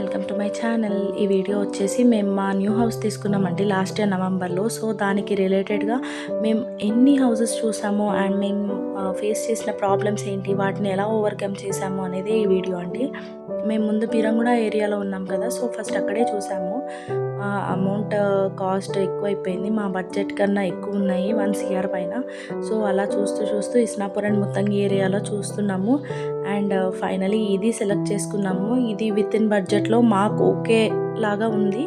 Welcome to my channel. ఈ video వచ్చేసి మేము మా న్యూ హౌస్ తీసుకున్నామండి లాస్ట్ ఇయర్ నవంబర్లో. సో దానికి రిలేటెడ్గా మేము ఎన్ని హౌసెస్ చూసాము అండ్ మేము ఫేస్ చేసిన ప్రాబ్లమ్స్ ఏంటి, వాటిని ఎలా ఓవర్కమ్ చేసాము అనేది ఈ వీడియో అండి. మేము ముందు పీరంగూడ ఏరియాలో ఉన్నాం కదా, సో ఫస్ట్ అక్కడే చూసాము. అమౌంట్ కాస్ట్ ఎక్కువైపోయింది, మా బడ్జెట్ కన్నా ఎక్కువ ఉన్నాయి, 1 CR పైన. సో అలా చూస్తూ చూస్తూ ఇస్నాపూర్ అండ్ ముత్తంగి ఏరియాలో చూస్తున్నాము. అండ్ ఫైనలీ ఇది సెలెక్ట్ చేసుకున్నాము. ఇది విత్ ఇన్ బడ్జెట్లో మాకు ఓకే లాగా ఉంది.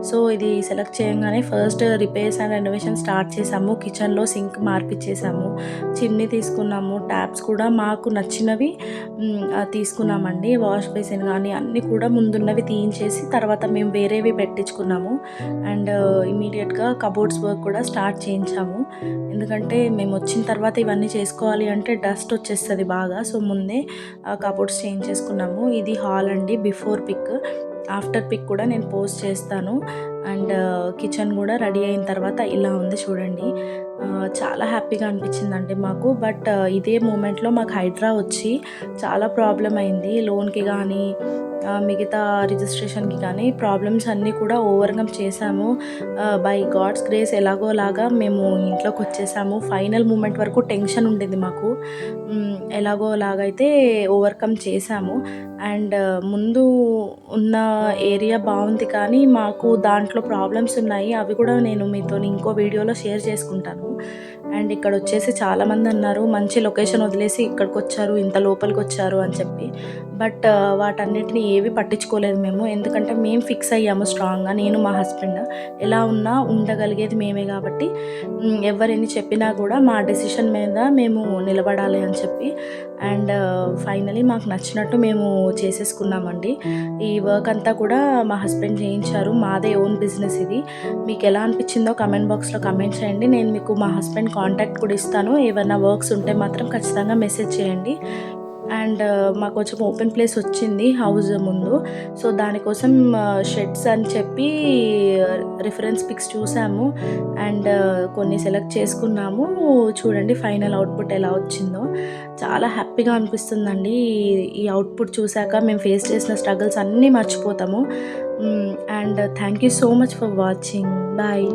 సో ఇది సెలెక్ట్ చేయగానే first repairs and renovation start చేసాము. కిచెన్లో సింక్ మార్పిచ్చేసాము, చిమ్నీ తీసుకున్నాము, ట్యాప్స్ కూడా మాకు నచ్చినవి తీసుకున్నామండి. వాష్ బేసిన్ కానీ అన్నీ కూడా ముందున్నవి తీయించేసి తర్వాత మేము వేరేవి పెట్టించుకున్నాము. అండ్ ఇమీడియట్గా కబోర్డ్స్ వర్క్ కూడా స్టార్ట్ చేయించాము. ఎందుకంటే మేము వచ్చిన తర్వాత ఇవన్నీ చేసుకోవాలి అంటే డస్ట్ వచ్చేస్తుంది బాగా. సో ముందే కబోర్డ్స్ చేంజ్ చేసుకున్నాము. ఇది హాల్ అండి, బిఫోర్ పిక్. ఆఫ్టర్ పిక్ కూడా నేను పోస్ట్ చేస్తాను. అండ్ కిచెన్ కూడా రెడీ అయిన తర్వాత ఇలా ఉంది చూడండి. చాలా హ్యాపీగా అనిపించిందండి మాకు. బట్ ఇదే మూమెంట్లో మాకు హైడ్రా వచ్చి చాలా ప్రాబ్లం అయింది. లోన్కి కానీ మిగతా రిజిస్ట్రేషన్కి కానీ ప్రాబ్లమ్స్ అన్నీ కూడా ఓవర్కమ్ చేశాము. బై గాడ్స్ గ్రేస్ ఎలాగోలాగా మేము ఇంట్లోకి వచ్చేసాము. ఫైనల్ మూమెంట్ వరకు టెన్షన్ ఉండేది మాకు, ఎలాగోలాగైతే ఓవర్కమ్ చేశాము. అండ్ ముందు ఉన్న ఏరియా బాగుంది కానీ మాకు దాంట్లో ప్రాబ్లమ్స్ ఉన్నాయి. అవి కూడా నేను మీతో ఇంకో వీడియోలో షేర్ చేసుకుంటాను. అండ్ ఇక్కడ వచ్చేసి చాలామంది అన్నారు మంచి లొకేషన్ వదిలేసి ఇక్కడికి వచ్చారు, ఇంత లోపలికి వచ్చారు అని చెప్పి. బట్ వాటన్నిటిని ఏవి పట్టించుకోలేదు మేము. ఎందుకంటే మేము ఫిక్స్ అయ్యాము స్ట్రాంగ్గా, నేను మా హస్బెండ్. ఎలా ఉన్నా ఉండగలిగేది మేమే కాబట్టి ఎవరెన్ని చెప్పినా కూడా మా డెసిషన్ మీద మేము నిలబడాలి అని చెప్పి. అండ్ ఫైనలీ మాకు నచ్చినట్టు మేము చేసేసుకున్నామండి. ఈ వర్క్ అంతా కూడా మా హస్బెండ్ చేయించారు. మాదే ఓన్ బిజినెస్ ఇది. మీకు ఎలా అనిపించిందో కమెంట్ బాక్స్లో కమెంట్ చేయండి. నేను మీకు మా హస్బెండ్ కాంటాక్ట్ కూడా ఇస్తాను. ఏమైనా వర్క్స్ ఉంటే మాత్రం ఖచ్చితంగా మెసేజ్ చేయండి. అండ్ మాకు కొంచెం ఓపెన్ ప్లేస్ వచ్చింది హౌస్ ముందు. సో దానికోసం షెడ్స్ అని చెప్పి రిఫరెన్స్ పిక్స్ చూసాము అండ్ కొన్ని సెలెక్ట్ చేసుకున్నాము. చూడండి ఫైనల్ అవుట్పుట్ ఎలా వచ్చిందో. చాలా హ్యాపీగా అనిపిస్తుందండి ఈ అవుట్పుట్ చూశాక. మేము ఫేస్ చేసిన స్ట్రగుల్స్ అన్నీ మర్చిపోతాము. And thank you so much for watching. Bye.